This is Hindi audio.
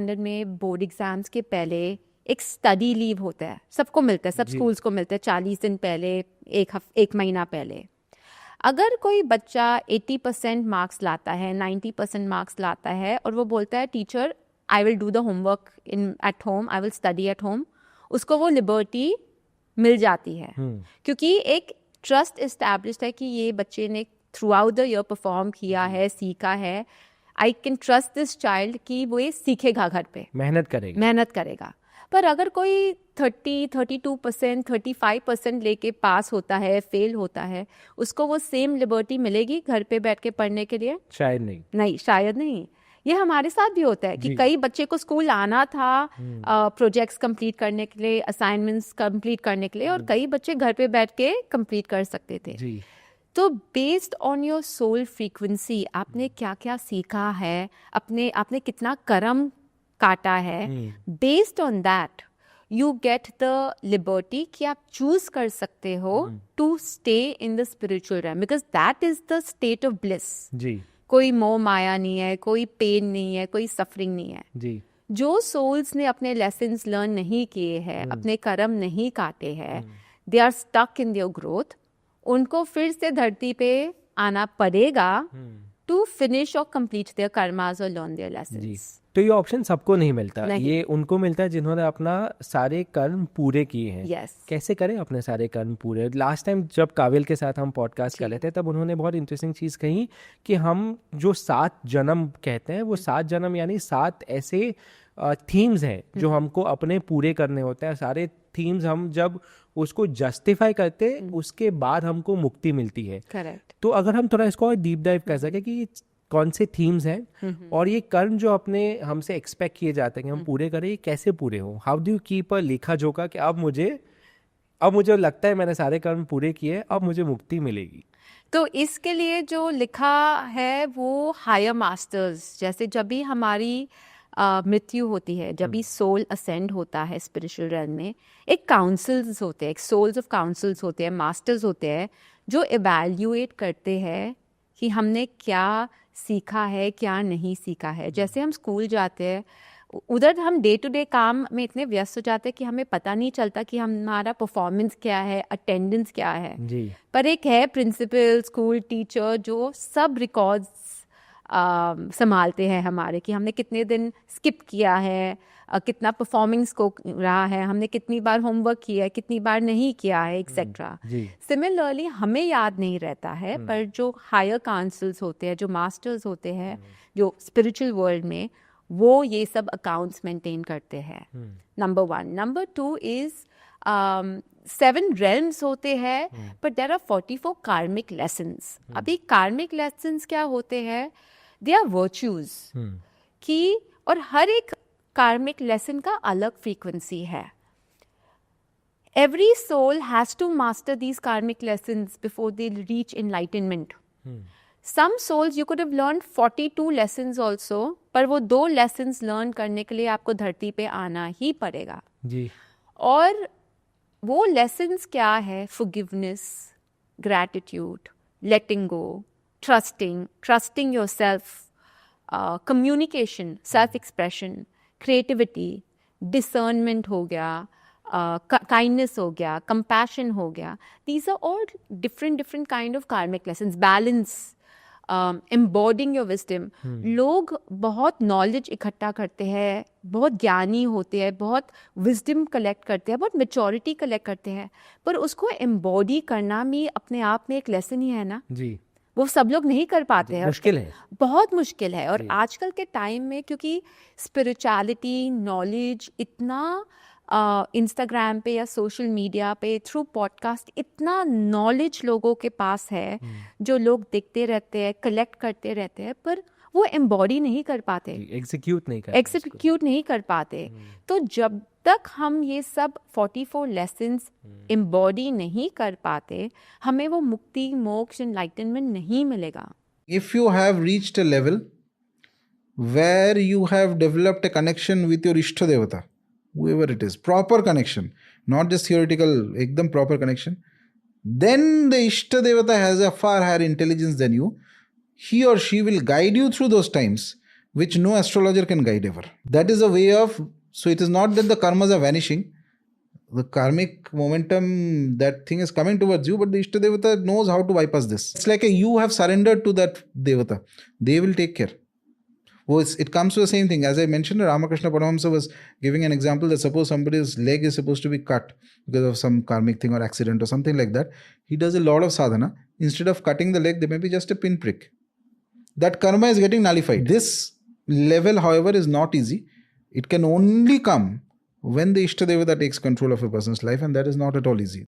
स्टैंडर्ड में बोर्ड एग्जाम्स के पहले एक स्टडी लीव होता है, सबको मिलता है, सब स्कूल्स को मिलता है 40 दिन पहले, एक महीना पहले। अगर कोई बच्चा 80% मार्क्स लाता है, 90% मार्क्स लाता है और वो बोलता है teacher I will do the homework at home, I will study at home, उसको वो लिबर्टी मिल जाती है क्योंकि एक ट्रस्ट इस्टेब्लिश है कि ये बच्चे ने through out the year perform किया है, सीखा है। I can trust this child कि वो ये सीखेगा, घर पे मेहनत करेगा। पर अगर कोई 32%, 35% लेके पास होता है, फेल होता है, उसको वो सेम लिबर्टी मिलेगी घर पे बैठ के पढ़ने के लिए? शायद नहीं। ये हमारे साथ भी होता है कि कई बच्चे को स्कूल आना था प्रोजेक्ट्स कंप्लीट करने के लिए, असाइनमेंट्स कंप्लीट करने के लिए, और कई बच्चे घर पे बैठ के कंप्लीट कर सकते थे। तो based on your soul frequency, आपने क्या क्या सीखा है, आपने कितना कर्म काटा है, based on that you get the liberty कि आप चूज कर सकते हो to stay in the spiritual realm, because that is the state of bliss. कोई मोह माया नहीं है, कोई पेन नहीं है, कोई सफरिंग नहीं है। जो सोल्स ने अपने लेसन्स लर्न नहीं किए हैं, अपने कर्म नहीं काटे हैं, they are stuck in their growth, उनको फिर से धरती पे आना पड़ेगा टू फिनिश और कंप्लीट देयर कर्मास और लर्न देयर लेसन्स। तो ये ऑप्शन सबको नहीं मिलता, ये उनको मिलता है जिन्होंने अपना सारे कर्म पूरे किए हैं। कैसे करें अपने सारे कर्म पूरे? लास्ट टाइम जब काबिल के साथ हम पॉडकास्ट कर रहे थे तब उन्होंने बहुत इंटरेस्टिंग चीज़ कही कि हम जो 7 जन्म कहते हैं वो 7 जन्म यानी 7 ऐसे थीम्स हैं जो हमको अपने पूरे करने होते हैं। सारे थीम्स हम जब उसको जस्टिफाई करते उसके बाद हमको मुक्ति मिलती है। करेक्ट। तो अगर हम थोड़ा इसको डीप डाइव कर सके कि कौन से थीम्स हैं और ये कर्म जो अपने हमसे एक्सपेक्ट किए जाते हैं कि हम पूरे करें, ये कैसे पूरे हों? How do you keep a लेखा जोखा कि अब मुझे लगता है मैंने सारे कर्म पूरे किए, अब मुझे मुक्ति मिलेगी? तो इसके लिए जो लिखा है वो हायर मास्टर्स, जैसे जब भी हमारी मृत्यु होती है, जब भी सोल असेंड होता है स्पिरिचुअल रेल्म में, एक काउंसिल्स होते हैं, एक सोल्स ऑफ काउंसिल्स होते हैं, मास्टर्स होते हैं जो इवैल्यूएट करते हैं कि हमने क्या सीखा है, क्या नहीं सीखा है। जैसे हम स्कूल जाते हैं, उधर हम डे टू डे काम में इतने व्यस्त हो जाते हैं कि हमें पता नहीं चलता कि हमारा परफॉर्मेंस क्या है, अटेंडेंस क्या है। पर एक है प्रिंसिपल, स्कूल टीचर जो सब रिकॉर्ड्स संभालते हैं हमारे, कि हमने कितने दिन स्किप किया है, कितना परफॉर्मेंस को रहा है, हमने कितनी बार होमवर्क किया है, कितनी बार नहीं किया है, एक्सेट्रा। सिमिलरली हमें याद नहीं रहता है, पर जो हायर काउंसिल्स होते हैं, जो मास्टर्स होते हैं, जो स्पिरिचुअल वर्ल्ड में, वो ये सब अकाउंट्स मेंटेन करते हैं। नंबर 1। नंबर 2 इज 7 realms होते हैं, बट देयर आर 44 कार्मिक लेसन्स। अभी कार्मिक लेसन्स क्या होते हैं? दे आर वर्च्यूज कि, और हर एक कार्मिक लेसन का अलग फ्रीक्वेंसी है। Every soul has to master these karmic lessons before they reach enlightenment. Some souls you could have learn 42 lessons also, पर वो 2 लेसन्स लर्न करने के लिए आपको धरती पे आना ही पड़ेगा। और वो लेसन्स क्या है? Forgiveness, gratitude, letting go, trusting yourself, communication, self expression, creativity, discernment हो गया, काइंडनेस हो गया, कंपैशन हो गया। These are all different kind of karmic lessons. Balance, embodying your wisdom. लोग बहुत नॉलेज इकट्ठा करते हैं, बहुत ज्ञानी होते हैं, बहुत विजडम कलेक्ट करते हैं, बहुत मैच्योरिटी कलेक्ट करते हैं, पर उसको एम्बॉडी करना भी अपने आप में एक लेसन ही है ना। वो सब लोग नहीं कर पाते हैं, मुश्किल है, बहुत मुश्किल है। और आजकल के टाइम में क्योंकि स्पिरिचुअलिटी, नॉलेज इतना इंस्टाग्राम पे या सोशल मीडिया पे थ्रू पॉडकास्ट इतना नॉलेज लोगों के पास है, जो लोग देखते रहते हैं, कलेक्ट करते रहते हैं, पर वो एम्बॉडी नहीं कर पाते, एग्जीक्यूट नहीं कर पाते। तो जब तक हम ये सब 44 लेसन्स एम्बॉडी नहीं कर पाते, हमें वो मुक्ति, मोक्ष, एनलाइटनमेंट नहीं मिलेगा। If you have reached a level where you have developed a connection with your Ishta Devata, whoever it is, proper connection, not just theoretical, ekdam proper connection, then the Ishta Devata has a far higher intelligence than you. He or she will guide you through those times which no astrologer can guide ever. That is a way of, so it is not that the karmas are vanishing. The karmic momentum, that thing is coming towards you, but the Ishtadevata knows how to bypass this. It's like you have surrendered to that Devata. They will take care. It comes to the same thing. As I mentioned, Ramakrishna Paramahamsa was giving an example that suppose somebody's leg is supposed to be cut because of some karmic thing or accident or something like that. He does a lot of sadhana. Instead of cutting the leg, there may be just a pinprick. That karma is getting nullified. This level, however, is not easy. It can only come when the Ishtadevata takes control of a person's life, and that is not at all easy.